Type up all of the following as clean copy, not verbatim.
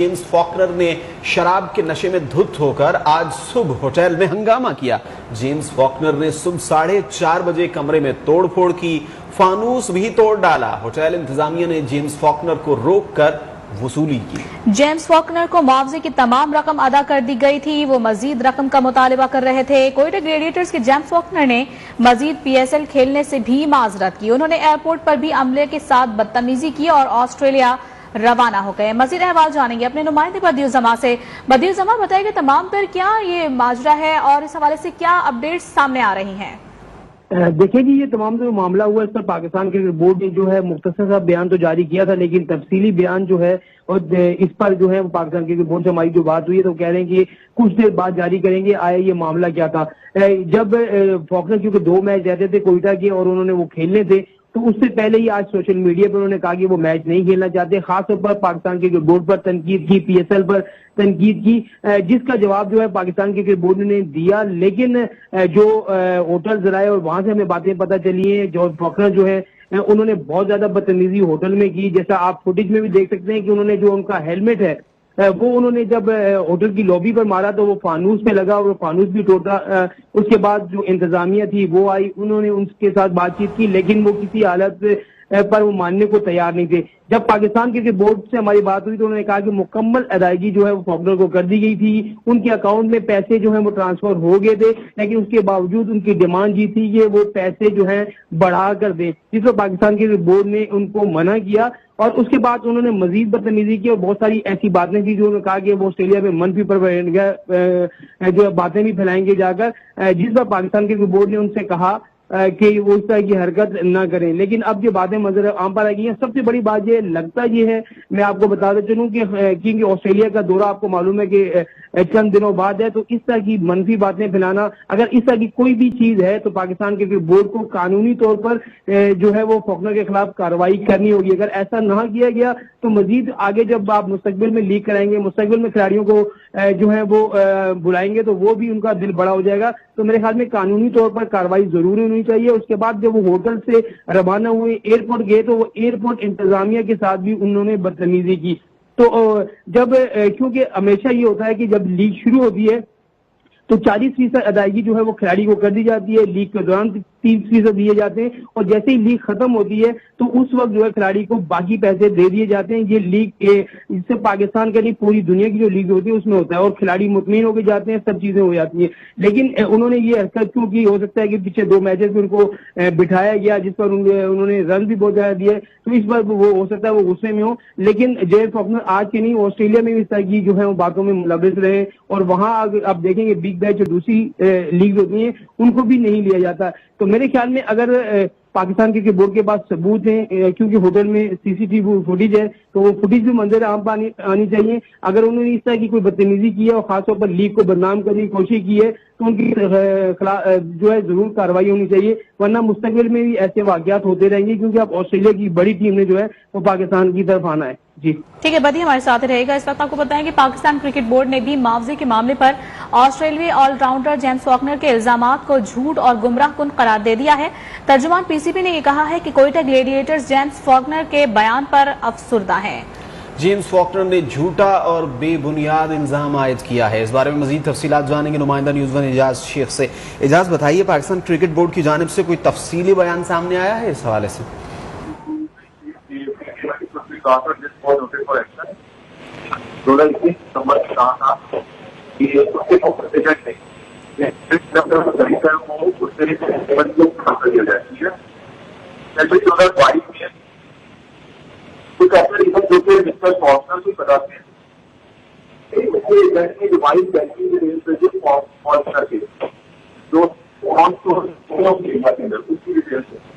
James Faulkner ने शराब के नशे में धुत होकर आज सुबह होटल में हंगामा किया। जेम्स फॉकनर ने सुबह 4:30 बजे कमरे में तोड़फोड़ की, फानूस भी तोड़ डाला। होटल इंतजामिया ने जेम्स फॉकनर को रोककर वसूली की। जेम्स फॉकनर को मुआवजे की तमाम रकम अदा कर दी गई थी। वो मजीद रकम का मुतालबा कर रहे थे। कोयटा ग्लेडिएटर्स के जेम्स फॉकनर ने मजीद PSL खेलने से भी माजरत की। उन्होंने एयरपोर्ट पर भी अमले के साथ बदतमीजी की और ऑस्ट्रेलिया रवाना हो गए। मजीद अहवाल जानेंगे अपने नुमाइंदे बदिर जमा से। बदिर जमा, बताइए तमाम तर क्या ये माजरा है और इस हवाले से क्या अपडेट्स सामने आ रही हैं? देखिए जी, ये तमाम जो मामला हुआ, इस पर पाकिस्तान क्रिकेट बोर्ड ने जो है मुख्तसर सा बयान तो जारी किया था, लेकिन तफसीली बयान जो है और इस पर जो है पाकिस्तान क्रिकेट बोर्ड से हमारी जो बात हुई है तो कह रहे हैं कि कुछ देर बाद जारी करेंगे आया ये मामला क्या था। जब फॉकनर क्योंकि 2 मैच रहते थे कोयटा के और उन्होंने वो खेलने थे, तो उससे पहले ही आज सोशल मीडिया पर उन्होंने कहा कि वो मैच नहीं खेलना चाहते। खासतौर पर पाकिस्तान क्रिकेट बोर्ड पर तनकीद की, PSL पर तनकीद की, जिसका जवाब जो है पाकिस्तान क्रिकेट बोर्ड ने दिया। लेकिन जो होटल जराए और वहां से हमें बातें पता चली है, जो फॉकनर जो है उन्होंने बहुत ज्यादा बदतमीजी होटल में की। जैसा आप फुटेज में भी देख सकते हैं कि उन्होंने जो उनका हेलमेट है वो उन्होंने जब होटल की लॉबी पर मारा तो वो फानूस पे लगा और वो फानूस भी टूटा। उसके बाद जो इंतजामिया थी वो आई, उन्होंने उनके साथ बातचीत की, लेकिन वो किसी हालत पर वो मानने को तैयार नहीं थे। जब पाकिस्तान क्रिकेट बोर्ड से हमारी बात हुई तो उन्होंने कहा कि मुकम्मल अदायगी जो है वो फॉकनर को कर दी गई थी। उनके अकाउंट में पैसे जो है वो ट्रांसफर हो गए थे, लेकिन उसके बावजूद उनकी डिमांड ये थी कि वो पैसे जो है बढ़ा कर दें, जिस पर पाकिस्तान क्रिकेट बोर्ड ने उनको मना किया। और उसके बाद उन्होंने मजीद बदतमीजी की और बहुत सारी ऐसी बातें थी जो उन्होंने कहा कि वो ऑस्ट्रेलिया में मनफी पर जो बातें भी फैलाएंगे जाकर, जिस पर पाकिस्तान क्रिकेट बोर्ड ने उनसे कहा कि वो इस तरह की हरकत ना करें। लेकिन अब जो बातें मंजर आम पर आ गई हैं, सबसे बड़ी बात ये लगता ये है, मैं आपको बताते चलूं कि क्योंकि ऑस्ट्रेलिया का दौरा आपको मालूम है कि चंद दिनों बाद है, तो इस तरह की मनफी बातें फैलाना, अगर इस तरह की कोई भी चीज है तो पाकिस्तान के बोर्ड को कानूनी तौर पर जो है वो फॉकनर के खिलाफ कार्रवाई करनी होगी। अगर ऐसा ना किया गया तो मजीद आगे जब आप मुस्तकबिल में लीग कराएंगे, मुस्तकबिल में खिलाड़ियों को जो है वो बुलाएंगे तो वो भी उनका दिल बड़ा हो जाएगा। तो मेरे ख्याल में कानूनी तौर पर कार्रवाई जरूरी होनी चाहिए। उसके बाद जब वो होटल से रवाना हुए, एयरपोर्ट गए, तो वो एयरपोर्ट इंतजामिया के साथ भी उन्होंने बदतमीजी की। तो जब क्योंकि हमेशा ये होता है कि जब लीग शुरू होती है तो 40% अदायगी जो है वो खिलाड़ी को कर दी जाती है, लीग के दौरान 30% दिए जाते हैं, और जैसे ही लीग खत्म होती है तो उस वक्त जो है खिलाड़ी को बाकी पैसे दे दिए जाते हैं। ये लीग इससे पाकिस्तान के लिए पूरी दुनिया की जो लीग होती है उसमें होता है, और खिलाड़ी मुतमईन होकर जाते हैं, सब चीजें हो जाती हैं। लेकिन उन्होंने ये हरकत क्यों की? हो सकता है कि पीछे 2 मैचेस में उनको बिठाया गया जिस पर उन्होंने रन भी बहुत ज्यादा दिए, तो इस बार वो हो सकता है वो गुस्से में हो। लेकिन जेम्स फॉकनर आज के नहीं, ऑस्ट्रेलिया में भी इस तरह की जो है वो बातों में मुलविस रहे, और वहां आप देखेंगे बिग बैच जो दूसरी लीग होती है उनको भी नहीं लिया जाता। तो मेरे ख्याल में अगर पाकिस्तान क्रिकेट बोर्ड के पास सबूत हैं, क्योंकि होटल में CCTV फुटेज है, तो वो फुटेज भी मंजर आम पर आनी चाहिए। अगर उन्होंने इस तरह की कोई बदतमीजी की है और खासतौर पर लीग को बदनाम करने की कोशिश की है तो उनकी जो है जरूर कार्रवाई होनी चाहिए, वरना मुस्तकबिल में भी ऐसे वाकयात होते रहेंगे, क्योंकि अब ऑस्ट्रेलिया की बड़ी टीम ने जो है वो पाकिस्तान की तरफ आना है। जी ठीक है, बदी हमारे साथ रहेगा। इस वक्त आपको बताएं कि पाकिस्तान क्रिकेट बोर्ड ने भी मुआवजे के मामले पर ऑस्ट्रेलियाई ऑलराउंडर जेम्स फॉकनर के इल्जामात को झूठ और गुमराह कुन करार दे दिया है। तर्जुमान PCB ने यह कहा है कि कोयटा ग्लेडिएटर्स जेम्स फॉकनर के बयान पर अफसुर्दा है। जेम्स फॉकनर ने झूठा और बेबुनियाद इल्जाम आयद किया है। इस बारे में मजीद तफसीलात जानेंगे नुमाइंदा न्यूज़ वन एजाज शेख से। एजाज, बताइए पाकिस्तान क्रिकेट बोर्ड की जानिब से कोई तफसीली बयान सामने आया है इस हवाले से? कुछ ऐसे रीजन जो कि मिस्टर फॉकनर को बताते हैं जो वाइस बैंकिंग फॉकनर के जो उसकी डिटेल्स है।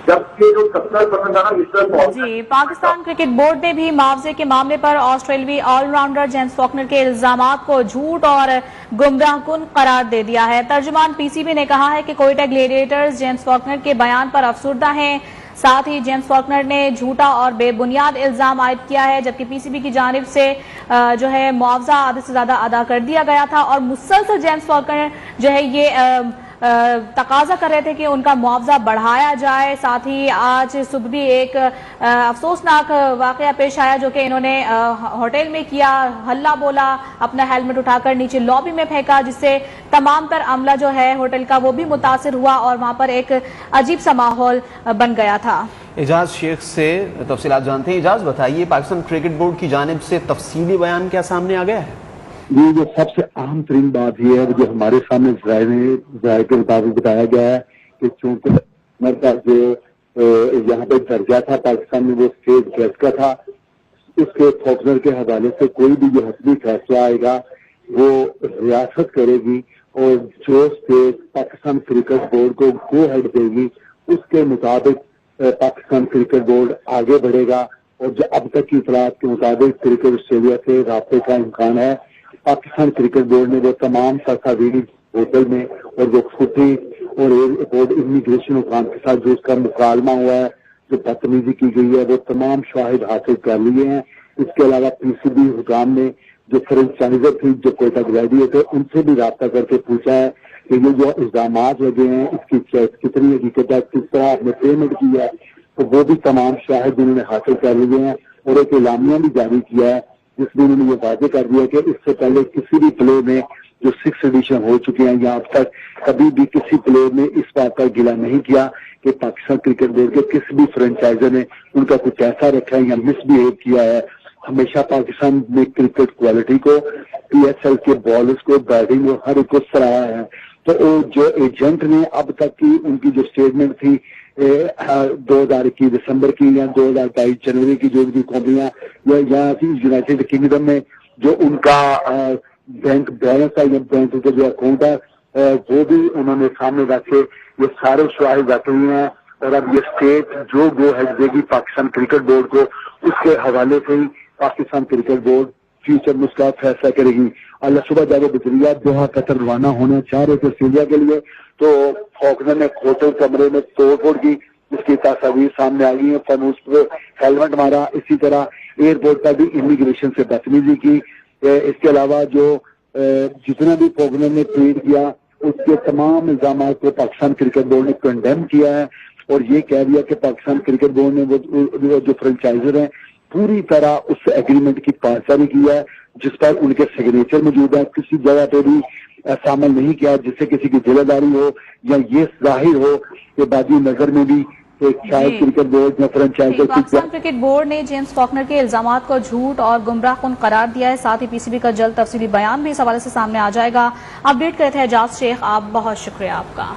जबकि जो 70% था ना मिस्टर फॉकनर। जी, पाकिस्तान क्रिकेट बोर्ड ने भी मुआवजे के मामले पर ऑस्ट्रेलियाई ऑलराउंडर जेम्स फॉकनर के इल्जामात को झूठ और गुमराह कुन करार दे दिया है। तर्जुमान PCB ने कहा है कि कोयटा ग्लेडिएटर्स जेम्स फॉकनर के बयान पर अफसुर्दा हैं। साथ ही जेम्स फॉकनर ने झूठा और बेबुनियाद इल्जाम आयद किया है, जबकि PCB की जानिब से जो है मुआवजा आधे से ज्यादा अदा कर दिया गया था, और मुसलसल जेम्स फॉकनर जो है ये تقاضا کر رہے تھے کہ ان کا معاوضہ بڑھایا جائے. ساتھ ہی آج صبح بھی ایک افسوسناک واقعہ پیش آیا جو کہ انہوں نے ہوٹل میں کیا. ہلہ بولا, اپنا ہیلمٹ اٹھا کر نیچے لابی میں پھینکا, جس سے تمام تر عملہ جو ہے ہوٹل کا وہ بھی متاثر ہوا اور وہاں پر ایک عجیب سا ماحول بن گیا تھا. اعجاز شیخ سے تفصیلات جانتے ہیں. اعجاز بتائیے, پاکستان کرکٹ بورڈ کی جانب سے تفصیلی بیان کیا سامنے آ گیا ہے؟ یہ جو سب سے اہم ترین بات یہ ہے جو ہمارے سامنے ذرائع کے مطابق بتایا گیا ہے کہ چونکہ جو یہاں پہ درجہ تھا پاکستان میں وہ اسٹیٹ جج کا تھا, اس کے فوکنر کے حوالے سے کوئی بھی جو حتمی فیصلہ آئے گا وہ ریاست کرے گی اور جو اسٹیٹ پاکستان کرکٹ بورڈ کو گو ہیڈ دے گی اس کے مطابق پاکستان کرکٹ بورڈ آگے بڑھے گا. اور جو اب تک کی اطلاعات کے مطابق کرکٹ آسٹریلیا سے رابطے کا امکان ہے. پاکستان کرکٹ بورڈ نے وہ تمام تصاویر ہوٹل میں اور جو فوٹیج اور ایئرپورٹ امیگریشن حکام کے ساتھ جو اس کا مکالمہ ہوا ہے, جو بدتمیزی کی گئی ہے, وہ تمام شواہد حاصل کر لیے ہیں. اس کے علاوہ پی سی بی حکام نے جو فرنچائزر تھی جو کوئٹہ گریجویٹ ہے ان سے بھی رابطہ کر کے پوچھا ہے کہ یہ جو الزامات لگے ہیں اس کی کتنی حقیقت ہے, کس طرح آپ نے پیمنٹ کی ہے, تو وہ بھی تمام شاہد انہوں نے حاصل کر لیے ہیں. اور ایک اعلامیہ بھی جاری کیا ہے جس میں انہوں نے یہ واضح کر دیا کہ اس سے پہلے کسی بھی پلے میں جو 6 ایڈیشن ہو چکے ہیں یا اب تک کبھی بھی کسی پلے نے اس بات کا گلہ نہیں کیا کہ پاکستان کرکٹ بورڈ کے کسی بھی فرنچائزر نے ان کا کچھ ایسا رکھا ہے یا مس بہیو کیا ہے. ہمیشہ پاکستان میں کرکٹ کوالٹی کو, پی ایس ایل کے بالرز کو, بیٹنگ کو, ہر ایک کو سراہا ہے. تو جو ایجنٹ نے اب تک کی ان کی جو اسٹیٹمنٹ تھی 2021 دسمبر کی یا 2022 جنوری کی جو بھی کمپنیاں یا یونائٹیڈ کنگڈم میں جو ان کا بینک بیلنس ہے یا بینک کا جو اکاؤنٹ ہے وہ بھی انہوں نے سامنے رکھے. یہ سارے شواہد رکھ ہوئے ہیں اور اب یہ اسٹیٹ جو گو ہیڈ دے گی پاکستان کرکٹ بورڈ کو اس کے حوالے سے ہی پاکستان کرکٹ بورڈ فیوچر میں اس کا فیصلہ کرے گی. اللہ صبح جب بجریہ دوحہ قطر روانہ ہونا چاہ رہے تھے آسٹریلیا کے لیے تو فوکنر نے ہوٹل کمرے میں توڑ پھوڑ کی, اس کی تصاویر سامنے آ گئی ہیں. فانوس پہ ہیلمٹ مارا, اسی طرح ایئرپورٹ پر بھی امیگریشن سے بدتمیزی کی. اس کے علاوہ جو جتنا بھی فوکنر نے ٹویٹ کیا اس کے تمام الزامات کو پاکستان کرکٹ بورڈ نے کنڈیم کیا ہے اور یہ کہہ دیا کہ پاکستان کرکٹ بورڈ نے وہ جو فرنچائزر ہیں پوری طرح اس ایگریمنٹ کی پاسداری کی ہے جس پر ان کے سگنیچر موجود ہے. کسی جگہ پہ بھی ایسا عمل نہیں کیا جس سے کسی کی ذمہ داری ہو یا یہ ظاہر ہو کہ بادی نظر میں بھی ایک شاید کرکٹ بورڈ یا فرنچائزر. پاکستان کرکٹ بورڈ نے جیمز فاکنر کے الزامات کو جھوٹ اور گمراہ کن قرار دیا ہے. ساتھ ہی پی سی بی کا جلد تفصیلی بیان بھی اس حوالے سے سامنے آ جائے گا. اپڈیٹ کرتے ہیں اعجاز شیخ, آپ بہت شکریہ آپ کا.